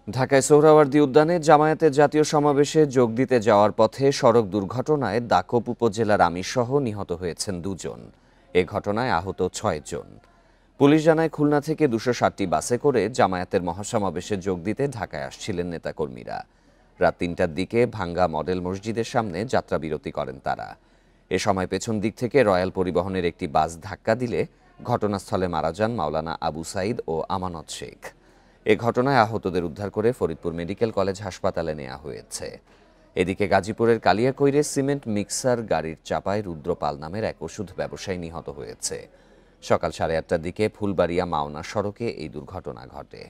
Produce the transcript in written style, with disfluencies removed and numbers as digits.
ঢাকায় সোহরাওয়ার্দী উদ্যানে জামায়াতের জাতীয় সমাবেশে যোগ দিতে যাওয়ার পথে সড়ক দুর্ঘটনায় দাকোপ উপজেলার আমিরসহ নিহত হয়েছেন 2 জন। এ ঘটনায় আহত 6 জন। পুলিশ জানায়, খুলনা থেকে 260টি বাসে করে জামায়াতের মহাসমাবেশে যোগ দিতে ঢাকায় আসছিলেন নেতাকর্মীরা। রাত 3টার দিকে ভাঙ্গা মডেল মসজিদের সামনে যাত্রাবিরতি করেন তারা। এ সময় পেছন দিক থেকে রয়্যাল পরিবহনের একটি বাস ধাক্কা দিলে ঘটনাস্থলে মারা যান মাওলানা আবু সাইদ ও আমানত শেখ। এ ঘটনায় আহতদের উদ্ধার করে ফরিদপুর মেডিকেল কলেজ হাসপাতালে নেওয়া হয়েছে। এদিকে গাজীপুরের কালিয়াকৈরে সিমেন্ট মিক্সার গাড়ির চাপায় রুদ্রপাল নামের এক ওষুধ ব্যবসায়ী নিহত হয়েছে। সকাল 8:30টার দিকে ফুলবাড়িয়া মাওনা সড়কে এই দুর্ঘটনা ঘটে।